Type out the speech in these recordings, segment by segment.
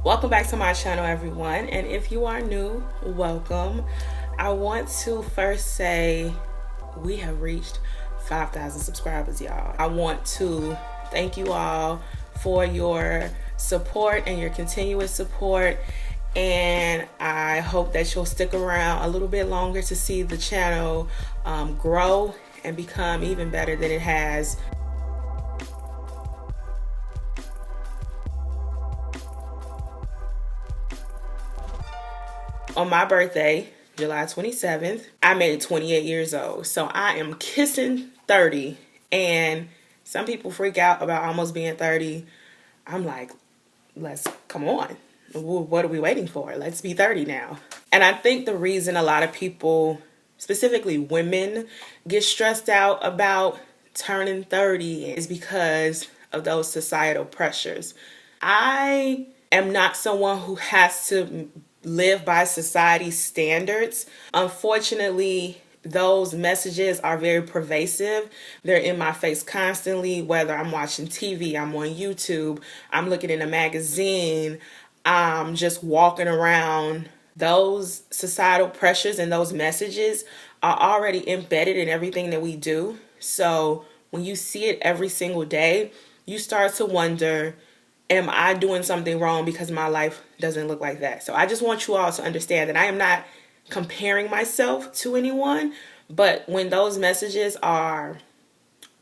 Welcome back to my channel, everyone, and if you are new, welcome. I want to first say we have reached 5,000 subscribers, y'all. I want to thank you all for your support and your continuous support, and I hope that you'll stick around a little bit longer to see the channel grow and become even better than it has. On my birthday, July 27th, I made 28 years old. So I am kissing 30. And some people freak out about almost being 30. I'm like, let's come on. What are we waiting for? Let's be 30 now. And I think the reason a lot of people, specifically women, get stressed out about turning 30 is because of those societal pressures. I am not someone who has to live by society's standards. Unfortunately, those messages are very pervasive. They're in my face constantly, whether I'm watching TV, I'm on YouTube, I'm looking in a magazine, I'm just walking around. Those societal pressures and those messages are already embedded in everything that we do. So when you see it every single day, you start to wonder, am I doing something wrong because my life doesn't look like that? So I just want you all to understand that I am not comparing myself to anyone, but when those messages are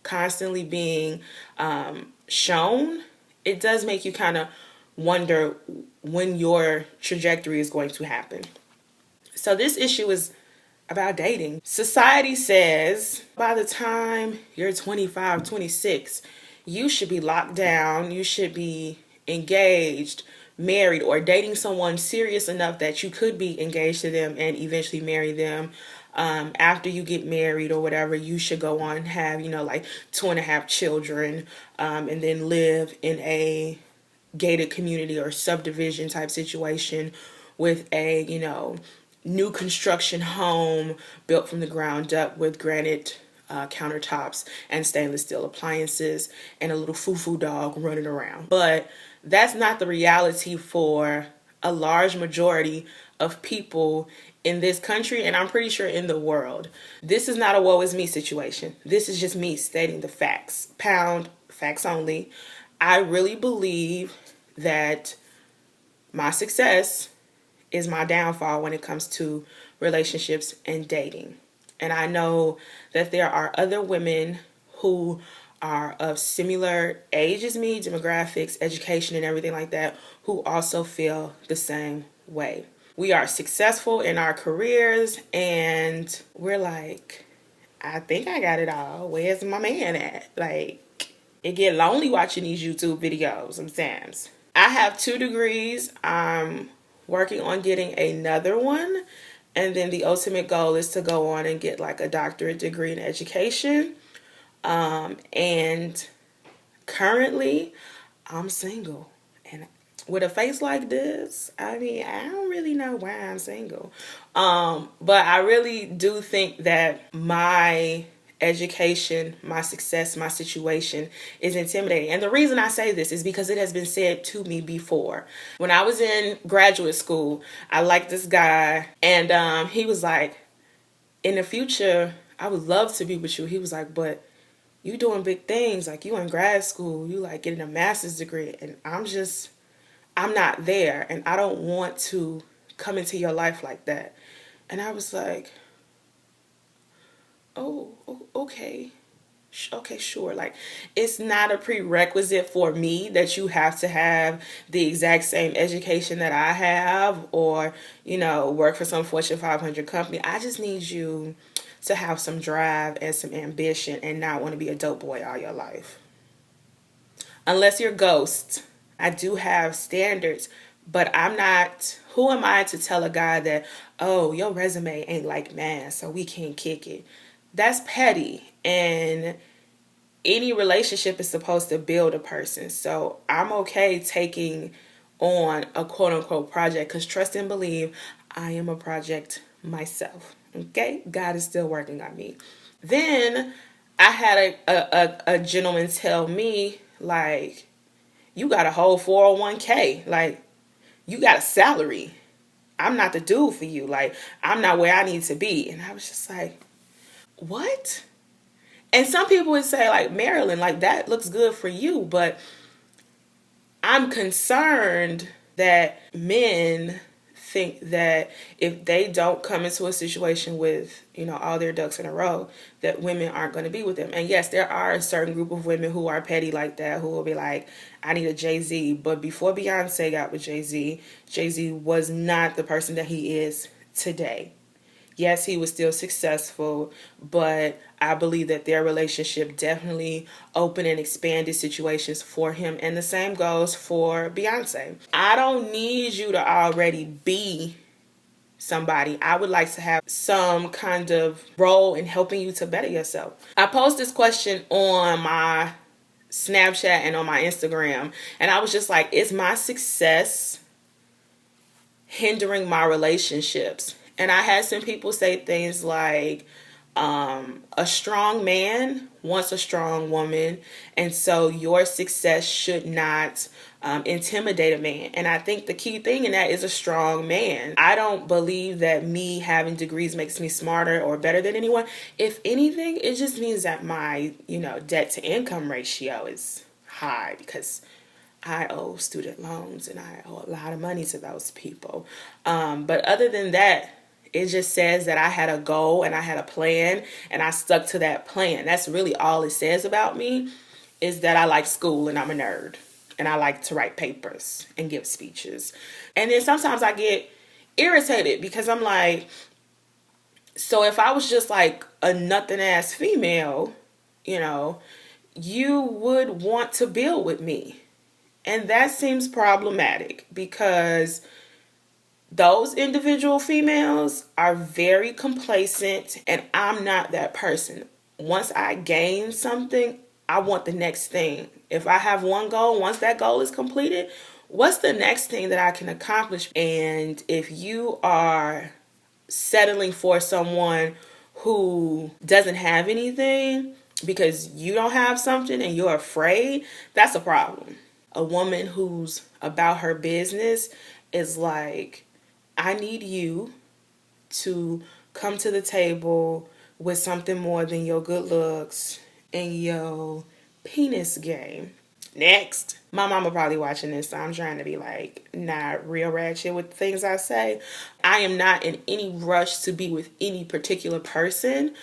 constantly being shown, it does make you kind of wonder when your trajectory is going to happen. So this issue is about dating. Society says by the time you're 25, 26, you should be locked down, you should be engaged, married, or dating someone serious enough that you could be engaged to them and eventually marry them. After you get married or whatever, you should go on and have, like 2.5 children, and then live in a gated community or subdivision type situation with a, new construction home built from the ground up with granite countertops and stainless steel appliances and a little foo-foo dog running around. But that's not the reality for a large majority of people in this country, and I'm pretty sure in the world. This is not a woe is me situation. This is just me stating the facts. Pound, facts only. I really believe that my success is my downfall when it comes to relationships and dating. And I know that there are other women who are of similar age as me, demographics, education, and everything like that, who also feel the same way. We are successful in our careers, and we're like, I think I got it all. Where's my man at? Like, it get lonely watching these YouTube videos sometimes. I have 2 degrees. I'm working on getting another one. And then the ultimate goal is to go on and get like a doctorate degree in education. And currently, I'm single. And with a face like this, I mean, I don't really know why I'm single. But I really do think that my education, my success, my situation is intimidating. And the reason I say this is because it has been said to me before. When I was in graduate school, I liked this guy, and he was like, in the future, I would love to be with you. He was like, but you doing big things, like you in grad school, you like getting a master's degree, and I'm not there, and I don't want to come into your life like that. And I was like, oh, okay, sure. Like, it's not a prerequisite for me that you have to have the exact same education that I have, or, work for some Fortune 500 company. I just need you to have some drive and some ambition and not want to be a dope boy all your life. Unless you're Ghost, I do have standards, but I'm not, who am I to tell a guy that, oh, your resume ain't like mine, so we can't kick it? That's petty, and any relationship is supposed to build a person. So I'm okay taking on a quote-unquote project, because trust and believe, I am a project myself. Okay? God is still working on me. Then I had a gentleman tell me, like, you got a whole 401k. Like, you got a salary. I'm not the dude for you. Like, I'm not where I need to be. And I was just like, what? And some people would say, like, Marilyn, like, that looks good for you. But I'm concerned that men think that if they don't come into a situation with, all their ducks in a row, that women aren't going to be with them. And yes, there are a certain group of women who are petty like that, who will be like, I need a Jay-Z. But before Beyonce got with Jay-Z, Jay-Z was not the person that he is today. Yes, he was still successful, but I believe that their relationship definitely opened and expanded situations for him. And the same goes for Beyonce. I don't need you to already be somebody. I would like to have some kind of role in helping you to better yourself. I posed this question on my Snapchat and on my Instagram, and I was just like, is my success hindering my relationships? And I had some people say things like, a strong man wants a strong woman, and so your success should not intimidate a man. And I think the key thing in that is a strong man. I don't believe that me having degrees makes me smarter or better than anyone. If anything, it just means that my, debt to income ratio is high, because I owe student loans and I owe a lot of money to those people. But other than that, it just says that I had a goal and I had a plan and I stuck to that plan. That's really all it says about me, is that I like school and I'm a nerd and I like to write papers and give speeches. And then sometimes I get irritated because I'm like, so if I was just like a nothing ass female, you would want to build with me. And that seems problematic because those individual females are very complacent, and I'm not that person. Once I gain something, I want the next thing. If I have one goal, once that goal is completed, what's the next thing that I can accomplish? And if you are settling for someone who doesn't have anything because you don't have something and you're afraid, that's a problem. A woman who's about her business is like, I need you to come to the table with something more than your good looks and your penis game. Next. My mama probably watching this, so I'm trying to be like not real ratchet with the things I say. I am not in any rush to be with any particular person,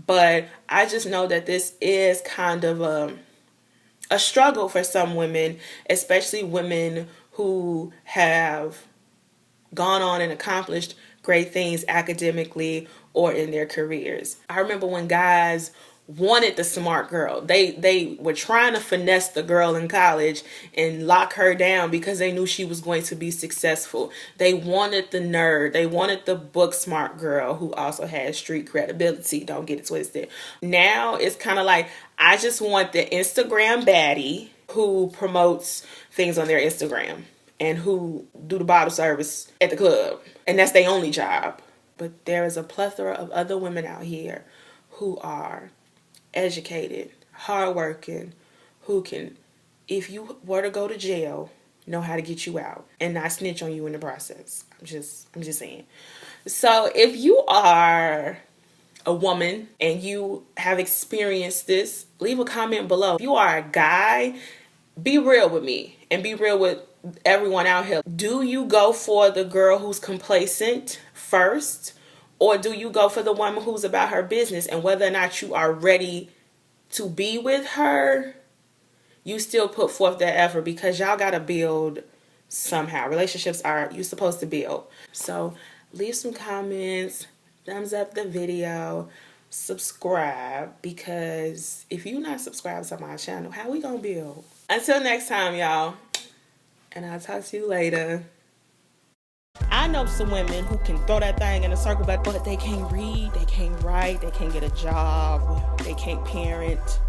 but I just know that this is kind of a struggle for some women, especially women who have gone on and accomplished great things academically or in their careers. I remember when guys wanted the smart girl. They were trying to finesse the girl in college and lock her down because they knew she was going to be successful. They wanted the nerd. They wanted the book smart girl who also had street credibility. Don't get it twisted. Now it's kind of like, I just want the Instagram baddie who promotes things on their Instagram and who do the bottle service at the club. And that's their only job. But there is a plethora of other women out here who are educated, hardworking, who can, if you were to go to jail, know how to get you out and not snitch on you in the process. I'm just saying. So if you are a woman and you have experienced this, leave a comment below. If you are a guy, be real with me and be real with everyone out here. Do you go for the girl who's complacent first, or do you go for the woman who's about her business? And whether or not you are ready to be with her, you still put forth that effort, because y'all gotta build somehow. Relationships are, you're supposed to build. So leave some comments, thumbs up the video, subscribe, because if you're not subscribed to my channel, how we gonna build? Until next time, y'all. And I'll talk to you later. I know some women who can throw that thing in a circle, but they can't read, they can't write, they can't get a job, they can't parent.